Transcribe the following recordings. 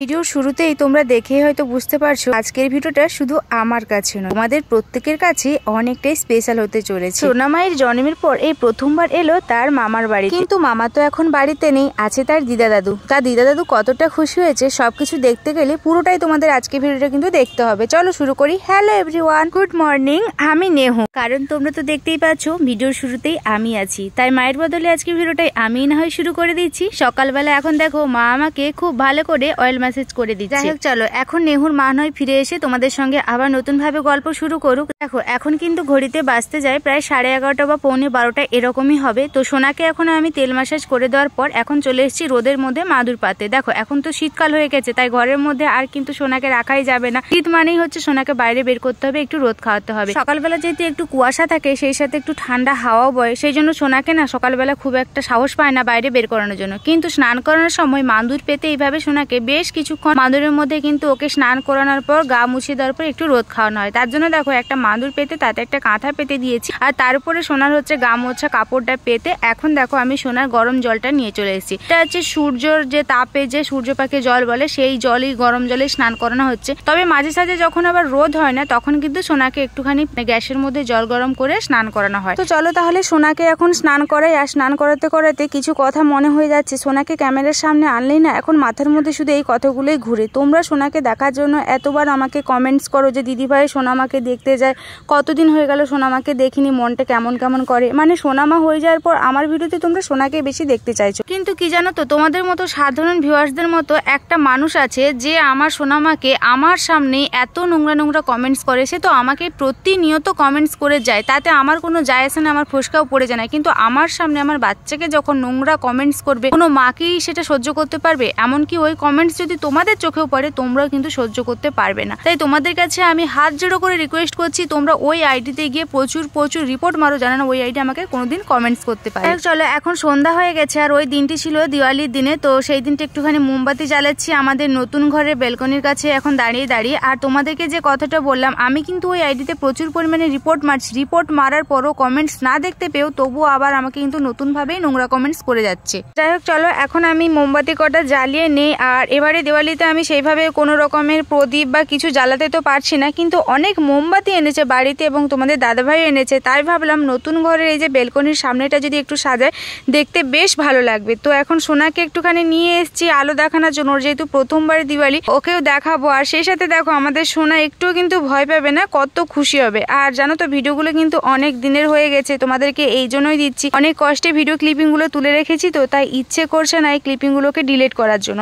ভিডিওর শুরুতেই তোমরা দেখেই হয়তো বুঝতে পারছো আজকের ভিডিওটা শুধু আমার কাছে নয়, তোমাদের প্রত্যেকের কাছে অনেকটাই স্পেশাল হতে চলেছে। সোনা মায়ের জন্মের পর এই প্রথমবার এলো তার মামার বাড়ি, কিন্তু মামা তো এখন বাড়িতে নেই, আছে তার দিদা দাদু। তার দিদা দাদু কতটা খুশি হয়েছে সবকিছু দেখতে গেলে পুরোটাই তোমাদের আজকের ভিডিওটা কিন্তু দেখতে হবে। চলো শুরু করি। Hello everyone, good morning. আমি নেহু, কারণ তোমরা তো দেখতেই পাচ্ছ ভিডিওর শুরুতেই আমি আছি, তাই মায়ের বদলে আজকের ভিডিওটাই আমি না হয় শুরু করে দিচ্ছি। সকালবেলা এখন দেখো মা আমাকে খুব ভালো করে অয়েল মেসেজ করে দিচ্ছে। যাই হোক চলো, এখন নেহুর মা নয় ফিরে এসে তোমাদের সঙ্গে আবার নতুন ভাবে গল্প শুরু করুক। দেখো এখন কিন্তু ঘড়িতে বাজতে যায় প্রায় 11:30 বা 11:45 এরকমই হবে। তো সোনাকে এখন আমি তেল ম্যাসাজ করে দেওয়ার পর এখন চলে এসেছি রোদের মধ্যে মাদুর পাতে। দেখো এখন তো শীতকাল হয়ে গেছে, তাই ঘরের মধ্যে আর কিন্তু সোনাকে রাখাই যাবে না। শীত মানেই হচ্ছে সোনাকে বাইরে বের করতে হবে, একটু রোদ খাওয়াতে হবে। সকালবেলা যেহেতু একটু কুয়াশা থাকে, সেই সাথে একটু ঠান্ডা হাওয়াও বয়, সেই জন্য সোনাকে না সকালবেলা খুব একটা সাহস পায় না বাইরে বের করানোর জন্য। কিন্তু স্নান করানোর সময় মাদুর পেতে এইভাবে সোনাকে বেশ কিছুক্ষণ মাদুরের মধ্যে কিন্তু ওকে স্নান করানোর পর গা মুছিয়ে দেওয়ার পর একটু রোদ খাওয়ানো হয়। তার জন্য দেখো একটা মাদুর পেতে তাতে একটা কাঁথা পেতে দিয়েছি, আর তার উপরে সোনার হচ্ছে গা মোছা কাপড়টা পেতে এখন দেখো আমি সোনার গরম জলটা নিয়ে চলে এসেছি। এটা হচ্ছে সূর্যর যে তাপে যে সূর্য পাখি জল বলে, সেই জলই গরম জলে স্নান করানো হচ্ছে। তবে মাঝে সাঝে যখন আবার রোদ হয় না, তখন কিন্তু সোনাকে একটুখানি গ্যাসের মধ্যে জল গরম করে স্নান করানো হয়। তো চলো তাহলে সোনাকে এখন স্নান করাই। আর স্নান করাতে করাতে কিছু কথা মনে হয়ে যাচ্ছে, সোনাকে ক্যামেরার সামনে আনলেই না এখন মাথার মধ্যে শুধু এই কথাগুলোই ঘুরে। তোমরা সোনাকে দেখার জন্য এতবার আমাকে কমেন্টস করো যে দিদিভাই সোনামাকে দেখতে যায়, কতদিন হয়ে গেল সোনামাকে দেখিনি, মনটা কেমন কেমন করে। মানে সোনামা হয়ে যাওয়ার পর আমার ভিডিওতে তোমরা সোনাকে বেশি দেখতে চাইছো, কিন্তু কি জানো তো, তোমাদের মতো সাধারণ ভিউয়ার্সদের মতো একটা মানুষ আছে যে আমার সোনামাকে আমার সামনে এত নোংরা নোংরা কমেন্টস করে। সে তো আমাকে প্রতিনিয়ত কমেন্টস করে যায়, তাতে আমার কোনো যায় আসে না, আমার ফোসকাও পড়ে যায় না। কিন্তু আমার সামনে আমার বাচ্চাকে যখন নোংরা কমেন্টস করবে, কোনো মাকেই সেটা সহ্য করতে পারবে? এমনকি ওই কমেন্টস যদি তোমাদের চোখেও পড়ে, তোমরাও কিন্তু সহ্য করতে পারবে না। তাই তোমাদের কাছে আমি হাত জোড়ো করে রিকোয়েস্ট করছি, তোমরা ওই আইডিতে গিয়ে প্রচুর প্রচুর রিপোর্ট মারো, জানো না ওই আইডি আমাকে কোনোদিন কমেন্টস করতে পারে। চলো এখন সন্ধ্যা হয়ে গেছে, আর ওই দিনটি ছিল দিওয়ালির দিনে। তো সেই দিনটা একটুখানি মোমবাতি জ্বালাচ্ছি আমাদের নতুন ঘরের বেলকনির কাছে এখন দাঁড়িয়ে দাঁড়িয়ে। আর তোমাদেরকে যে কথাটা বললাম, আমি কিন্তু ওই আইডিতে প্রচুর পরিমাণে রিপোর্ট মারছি। রিপোর্ট মারার পরও কমেন্টস না দেখতে পেয়েও তবুও আবার আমাকে কিন্তু নতুন ভাবেই নোংরা কমেন্টস করে যাচ্ছে। যাই হোক চলো, এখন আমি মোমবাতি কটা জ্বালিয়ে নেই। আর এবারে দিওয়ালিতে আমি সেইভাবে কোনো রকমের প্রদীপ বা কিছু জ্বালাতে তো পারছি না, কিন্তু অনেক মোমবাতি এনেছে বাড়িতে এবং তোমাদের দাদাভাই এনেছে। তাই ভাবলাম নতুন ঘরের এই যে বেলকনির সামনেটা যদি একটু সাজায়, দেখতে বেশ ভালো লাগবে। তো এখন সোনাকে একটুখানি নিয়ে এসেছি আলো দেখানোর জন্য, যেহেতু প্রথমবার দিওয়ালি, ওকেও দেখাবো। আর সেই সাথে দেখো আমাদের সোনা একটুও কিন্তু ভয় পাবে না, কত খুশি হবে। আর জানো তো ভিডিওগুলো কিন্তু অনেক দিনের হয়ে গেছে, তোমাদেরকে এই জন্যই দিচ্ছি। অনেক কষ্টে ভিডিও ক্লিপিংগুলো তুলে রেখেছি, তো তাই ইচ্ছে করছে না এই ক্লিপিংগুলোকে ডিলিট করার জন্য।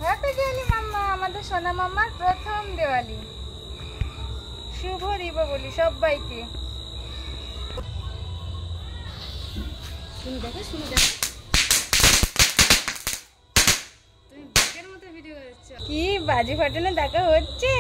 হ্যাপি দিওয়ালি মাম্মা, আমাদের সোনা মাম্মার প্রথম দিওয়ালি। শুভ দীপাবলি সবাইকে। কি বাজি ফাটানো দেখা হচ্ছে।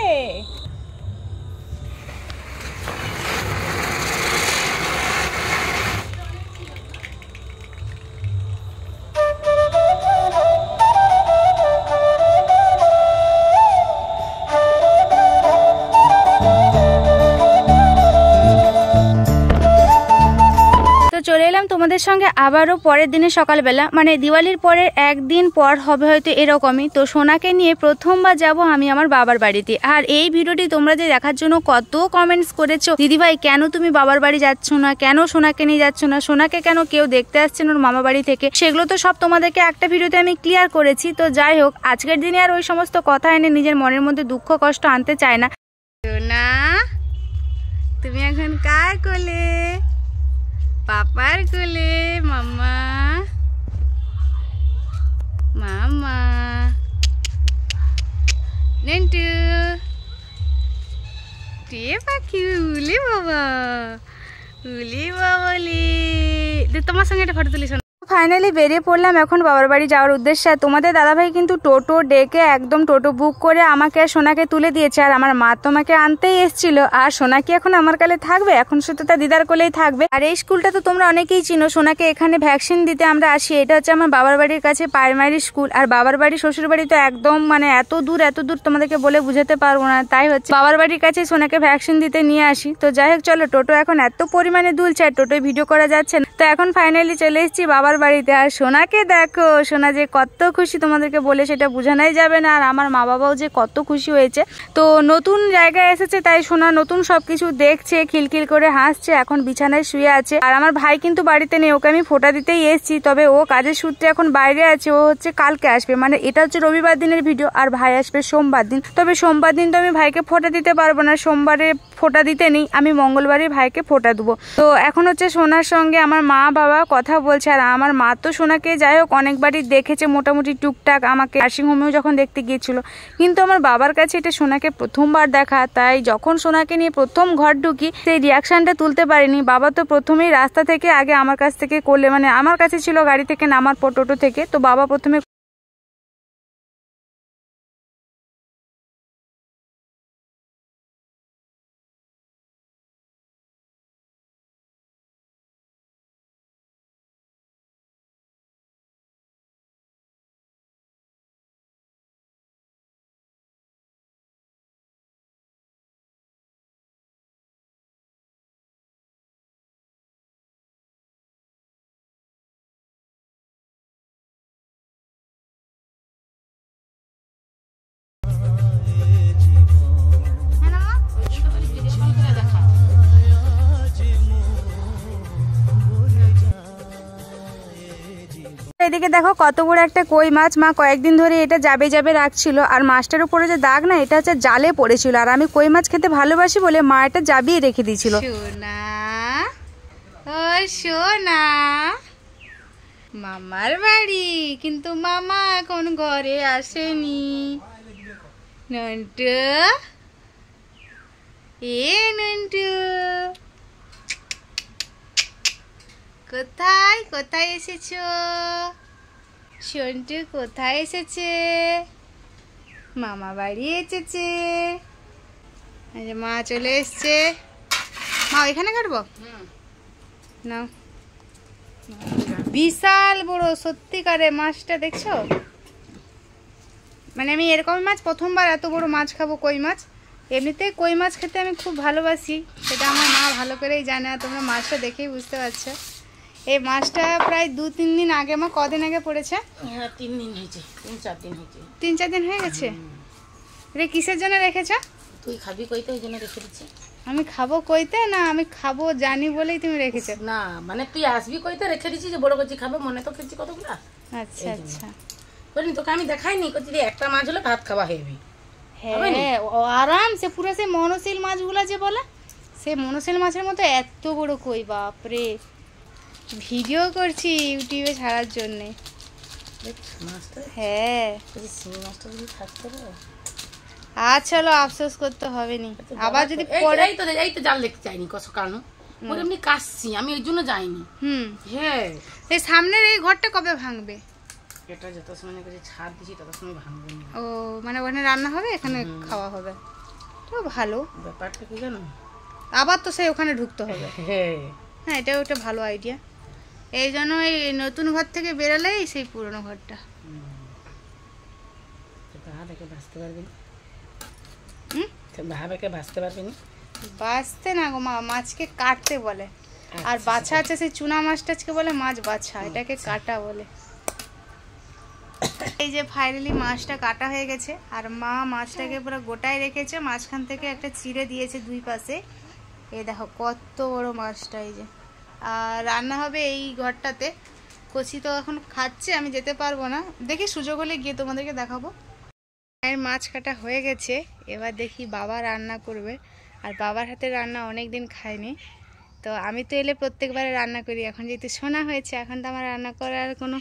চলে এলাম তোমাদের সঙ্গে আবারও পরের দিনে সকালবেলা, মানে দিওয়ালির পরের একদিন পর হবে হয়তো এরকমই। তো সোনাকে নিয়ে প্রথমবার যাব আমি আমার বাবার বাড়িতে। আর এই ভিডিওটি তোমরা যে দেখার জন্য কত কমেন্টস করেছো, দিদিভাই কেন তুমি বাবার বাড়ি যাচ্ছ না, কেন সোনাকে নিয়ে যাচ্ছ না, সোনাকে কেন কেউ দেখতে আসছে না ওর মামা বাড়ি থেকে, সেগুলো তো সব তোমাদেরকে একটা ভিডিওতে আমি ক্লিয়ার করেছি। তো যাই হোক, আজকের দিনে আর ওই সমস্ত কথা এনে নিজের মনের মধ্যে দুঃখ কষ্ট আনতে চায় না। সোনা তুমি এখন কার কোলে? পাপার কোলে। মাম্মা মাম্মা নেন্টু টিয়ে পাখি উলি বাবা, উলি বাবলি। তোমার সঙ্গে একটা ফটো তুলিস। ফাইনালি বেরিয়ে পড়লাম এখন বাবার বাড়ি যাওয়ার উদ্দেশ্যে। তোমাদের দাদাভাই কিন্তু টোটো ডেকে একদম টোটো বুক করে আমাকে আর সোনাকে তুলে দিয়েছে, আর আমার মা তোমাকে আনতেই এসেছিল। আর সোনা কি এখন আমার কালে থাকবে? এখন শুধু তার দিদার কোলেই থাকবে। আর এই স্কুলটা তো তোমরা অনেকেই চিনো, সোনাকে এখানে ভ্যাকসিন দিতে আমরা আসি। এটা হচ্ছে আমার বাবার বাড়ির কাছে প্রাইমারি স্কুল। আর বাবার বাড়ি শ্বশুর বাড়ি তো একদম মানে এত দূর তোমাদেরকে বলে বুঝাতে পারবো না। তাই হচ্ছে বাবার বাড়ির কাছে সোনাকে ভ্যাকসিন দিতে নিয়ে আসি। তো যাই হোক চলো, টোটো এখন এত পরিমাণে দুলছে আর টোটোয় ভিডিও করা যাচ্ছে না। তো এখন ফাইনালি চলে এসেছি বাবার বাড়িতে। আর সোনাকে দেখো, সোনা যে কত খুশি তোমাদেরকে বলে সেটা বোঝানোই যাবে না। আর আমার মা বাবাও যে কত খুশি হয়েছে। তো নতুন জায়গায় এসেছে তাই সোনা নতুন সবকিছু দেখছে, খিলখিল করে হাসছে। এখন বিছানায় শুয়ে আছে। আর আমার ভাই কিন্তু বাড়িতে নেই, ওকে আমি ফোঁটা দিতেই এসেছি। তবে ও কাজের সূত্রে এখন বাইরে আছে, ও হচ্ছে কালকে আসবে। মানে এটা হচ্ছে রবিবার দিনের ভিডিও আর ভাই আসবে সোমবার দিন। তবে সোমবার দিন তো আমি ভাইকে ফোঁটা দিতে পারবো না, সোমবারে ফোঁটা দিতে নেই, আমি মঙ্গলবারে ভাইকে ফোঁটা দেবো। তো এখন হচ্ছে সোনার সঙ্গে আমার মা বাবা কথা বলছে। আর আমার মা তো সোনাকে যাই হোক অনেকবারই দেখেছে মোটামুটি টুকটাক, আমাকে নার্সিংহোমেও যখন দেখতে গিয়েছিল। কিন্তু আমার বাবার কাছে এটা সোনাকে প্রথমবার দেখা, তাই যখন সোনাকে নিয়ে প্রথম ঘর ঢুকি সেই রিয়াকশনটা তুলতে পারিনি। বাবা তো প্রথমেই রাস্তা থেকে আগে আমার কাছ থেকে করলে, মানে আমার কাছে ছিল গাড়ি থেকে নামার পর টোটো থেকে, তো বাবা প্রথমে এদিকে দেখো কত বড় একটা কই মাছ। মা কয়েকদিন ধরে এটা যাবে যাবে রাখছিল। আর মাছটার উপরে যে দাগ না, এটা হচ্ছে জালে পড়েছিল। আর আমি কই মাছ খেতে ভালোবাসি বলে মা এটা জাবিয়ে রেখে দিয়েছিল। সোনা, ও সোনা, মামার বাড়ি, কিন্তু মামা এখন ঘরে আসেনি। নন্টু, এ নন্টু, কোথায় কোথায় এসেছো? সন্টু কোথায় এসেছে? মামা বাড়ি এসেছে। মা চলে এসছে। মা ওইখানে কাটবো না? বিশাল বড় সত্যিকারে মাছটা দেখছো? মানে আমি এরকম মাছ প্রথমবার এত বড় মাছ খাবো, কই মাছ। এমনিতে কই মাছ খেতে আমি খুব ভালোবাসি, সেটা আমার মা ভালো করেই জানে। আর তোমরা মাছটা দেখেই বুঝতে পারছো। এই মাছটা প্রায় 2-3 দিন আগে, মা কদিন আগে পড়েছে? হ্যাঁ 3 দিন হয়েছে, 3-4 দিন হয়েছে। 3-4 দিন হয়ে গেছে। রে কিসের জন্য রেখেছ? তুই খাবি কইতে ওই জন্য রেখে দিচ্ছি। আমি খাবো কইতে না, আমি খাবো জানি বলেই তুমি রেখেছো? না মানে তুই আসবি কইতে রেখে দিচ্ছি, যে বড় করছি খাবে, মনে তো খেয়েছি কতগুলা। আচ্ছা আচ্ছা, বলিনি তোকে আমি দেখাইনি, করছি একটা মাছ হলে ভাত খাওয়া হেবি। হ্যাঁ আরামসে পুরো সেই মনশীল মাছগুলা যে বলে, সেই মনশীল মাছের মতো এত বড় কই, বাপরে। ভিডিও করছি ইউটিউবে ছাড়ার জন্যে। হ্যাঁ মাছটা যদি থাকতে হবে আর চলো আফসোস করতে হবে নি। আবার যদি পরে এই তো জাল দেখতে চাইনি কষ্ট কারণ ওর এমনি কাশছি, আমি ওই জন্য যাইনি। হ্যাঁ এই সামনের এই ঘরটা কবে ভাঙবে? এটা যত সময় করে ছাড় দিছি তত সময় ভাঙবে না। ও মানে ওখানে রান্না হবে, এখানে খাওয়া হবে, তো ভালো ব্যাপারটা কি জানো? আবার তো সেই ওখানে ঢুকতে হবে। হ্যাঁ হ্যাঁ এটাও একটা ভালো আইডিয়া। এই জন্য এই নতুন ঘর থেকে বেরোলেই সেই পুরনো ঘরটা। বাঁচতে পারবি না, ভাবেকে বাঁচতে পারবি না। বাঁচতে না গো মা, মাছকে কাটতে বলে। আর বাছা আছে সেই চুনা মাছটাকে বলে মাছ বাছা, এটাকে কাটা বলে। এই যে ফাইনালি মাছটা কাটা হয়ে গেছে। আর মা মাছটাকে পুরো গোটায় রেখেছে, মাঝখান থেকে একটা চিড়ে দিয়েছে দুই পাশে। এই দেখো কত বড় মাছটা। এই যে আর রান্না হবে এই ঘরটাতে। কচি তো এখন খাচ্ছে, আমি যেতে পারবো না, দেখি সুযোগ হলে গিয়ে তোমাদেরকে দেখাবো। মায়ের মাছ কাটা হয়ে গেছে, এবার দেখি বাবা রান্না করবে। আর বাবার হাতে রান্না অনেক দিন খাইনি, তো আমি তো এলে প্রত্যেকবারে রান্না করি। এখন যেহেতু সোনা হয়েছে, এখন তো আমার রান্না করার কোনো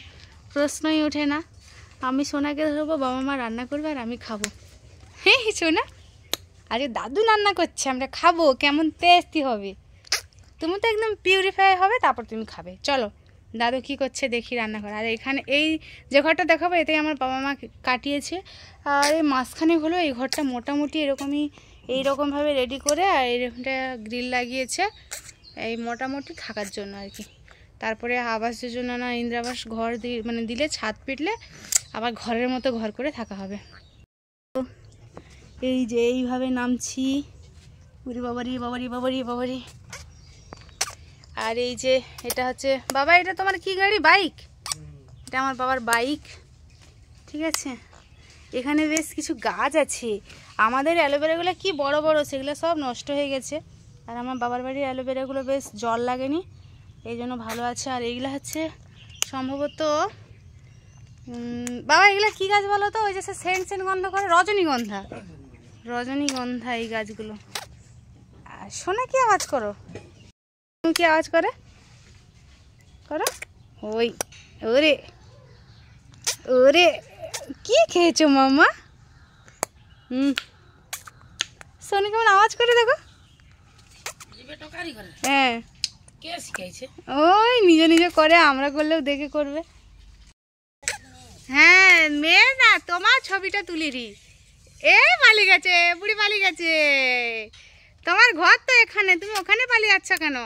প্রশ্নই ওঠে না। আমি সোনাকে ধরবো, বাবা মা রান্না করবে আর আমি খাবো। হ্যাঁ সোনা, আজকে দাদু রান্না করছে, আমরা খাবো, কেমন টেস্টি হবে। তুমি তো একদম পিউরিফাই হবে, তারপর তুমি খাবে। চলো দাদু কি করছে দেখি রান্নাঘর। আর এখানে এই যে ঘরটা দেখাবো এতেই আমার বাবা মা কাটিয়েছে। আর এই মাঝখানে হলো এই ঘরটা মোটামুটি এরকমই এইরকমভাবে রেডি করে আর এরকমটা গ্রিল লাগিয়েছে এই মোটামুটি থাকার জন্য আর কি। তারপরে আবাস যোজনা না ইন্দিরাবাস ঘর মানে দিলে ছাদ পিটলে আবার ঘরের মতো ঘর করে থাকা হবে। এই যে এইভাবে নামছি, উরি বাবারি বাবারি বাবারি বাবারি। আর এই যে এটা হচ্ছে বাবা, এটা তোমার কি গাড়ি? বাইক? এটা আমার বাবার বাইক, ঠিক আছে। এখানে বেশ কিছু গাছ আছে, আমাদের অ্যালোভেরাগুলো কি বড় বড়, সেগুলো সব নষ্ট হয়ে গেছে। আর আমার বাবার বাড়ির অ্যালোভেরাগুলো বেশ জল লাগেনি, এই জন্য ভালো আছে। আর এইগুলো হচ্ছে সম্ভবত বাবা এগুলো কি গাছ বলো তো? ওই যে সেন্ট গন্ধ করে, রজনীগন্ধা, রজনীগন্ধা এই গাছগুলো। আর শোনা কি আওয়াজ করো? কি আওয়াজ করে করো? ওই ওরে ওরে, কি খেয়েছো মামা? সোনু কেমন আওয়াজ করে দেখো। হ্যাঁ ওই নিজে নিজে করে, আমরা করলেও দেখে করবে। হ্যাঁ মেয়ে না, তোমার ছবিটা তুলিরি। এ পালিয়ে গেছে, বুড়ি পালিয়ে গেছে। তোমার ঘর তো এখানে, তুমি ওখানে পালিয়ে যাচ্ছ কেন?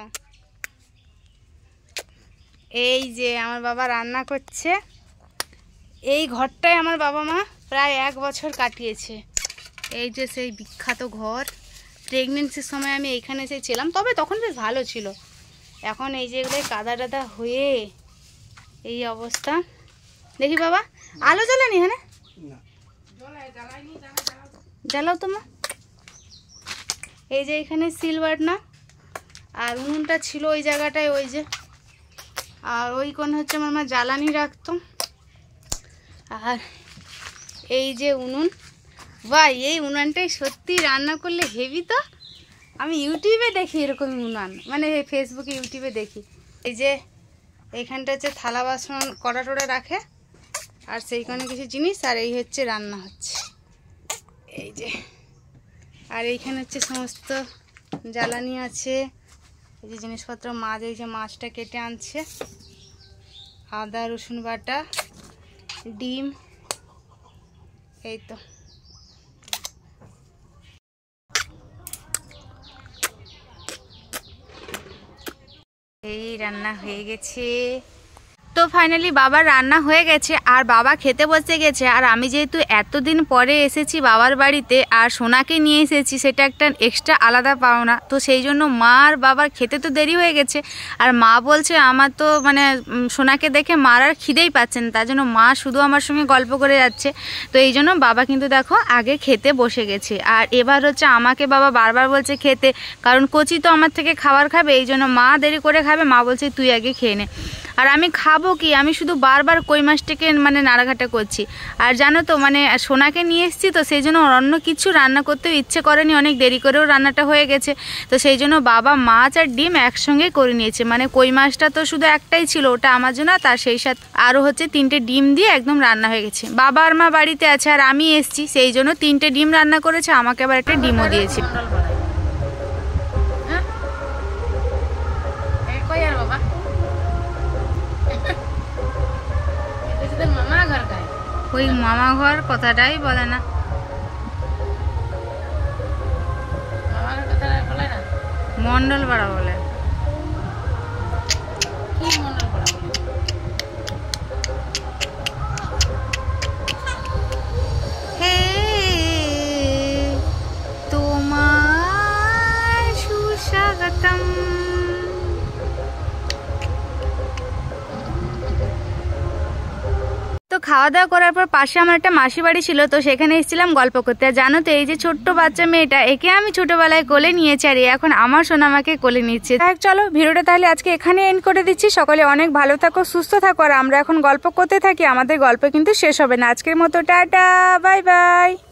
এই যে আমার বাবা রান্না করছে, এই ঘরটায় আমার বাবা মা প্রায় 1 বছর কাটিয়েছে। এই যে সেই বিখ্যাত ঘর, প্রেগনেন্সির সময় আমি এইখানে এসেছিলাম, তবে তখন বেশ ভালো ছিল। এখন এই যে এগুলো কাদা টাদা হয়ে এই অবস্থা। দেখি বাবা আলো জ্বালানি এখানে, জ্বালাও তো মা। এই যে এখানে সিলভার না, আর উনুনটা ছিল ওই জায়গাটায়, ওই যে। আর ওই কোন হচ্ছে আমার মা জ্বালানি রাখতো। আর এই যে উনুন, ভাই এই উনানটাই সত্যি রান্না করলে হেভি তো। আমি ইউটিউবে দেখি এরকম উনান, মানে ফেসবুকে ইউটিউবে দেখি। এই যে এইখানটা হচ্ছে থালা বাসন কড়া টড়া রাখে, আর সেইখানে কিছু জিনিস। আর এই হচ্ছে রান্না হচ্ছে, এই যে। আর এইখানে হচ্ছে সমস্ত জ্বালানি আছে, এই যে জিনিসপত্র। মাছ, এই যে মাছটা কেটে আনছে, আদা রসুন বাটা, ডিম, এই তো। এই রান্না হয়ে গেছে। তো ফাইনালি বাবার রান্না হয়ে গেছে, আর বাবা খেতে বসে গেছে। আর আমি যেহেতু এতদিন পরে এসেছি বাবার বাড়িতে, আর সোনাকে নিয়ে এসেছি, সেটা একটা এক্সট্রা আলাদা পাওনা। তো সেই জন্য মা আর বাবার খেতে তো দেরি হয়ে গেছে। আর মা বলছে আমার তো মানে সোনাকে দেখে মার আর খিদেই পাচ্ছে না, তার জন্য মা শুধু আমার সঙ্গে গল্প করে যাচ্ছে। তো এই জন্য বাবা কিন্তু দেখো আগে খেতে বসে গেছে। আর এবার হচ্ছে আমাকে বাবা বারবার বলছে খেতে, কারণ কচি তো আমার থেকে খাবার খাবে, এই জন্য মা দেরি করে খাবে। মা বলছে তুই আগে খেয়ে নে। আর আমি খাবো কি, আমি শুধু বারবার কই মাছটাকে মানে নাড়াঘাটা করছি। আর জানো তো মানে সোনাকে নিয়ে এসেছি, তো সেই জন্য অন্য কিছু রান্না করতেও ইচ্ছে করেনি, অনেক দেরি করেও রান্নাটা হয়ে গেছে। তো সেই জন্য বাবা মাছ আর ডিম একসঙ্গে করে নিয়েছে। মানে কই মাছটা তো শুধু একটাই ছিল, ওটা আমার জন্য, তার সেই সাথে আরও হচ্ছে 3টে ডিম দিয়ে একদম রান্না হয়ে গেছে। বাবা আর মা বাড়িতে আছে, আর আমি এসেছি, সেই জন্য 3টে ডিম রান্না করেছে, আমাকে আবার একটা ডিমও দিয়েছে। ওই মামা ঘর কথাটাই বলে না, মন্ডল পাড়া বলে। হে তোমার সুস্বাগতম। তো খাওয়া দাওয়া করার পর পাশে আমার একটা মাসি বাড়ি ছিল, তো সেখানে এসেছিলাম গল্প করতে। আর জানো তো এই যে ছোট্ট বাচ্চা মেয়েটা, একে আমি ছোটবেলায় কোলে নিয়েছি, আর এখন আমার সোনামাকে কোলে নিচ্ছে। চলো ভিডিওটা তাহলে আজকে এখানে এন্ড করে দিচ্ছি। সকলে অনেক ভালো থাকো, সুস্থ থাকো, আর আমরা এখন গল্প করতে থাকি। আমাদের গল্প কিন্তু শেষ হবে না। আজকের মতো টাটা, বাই বাই।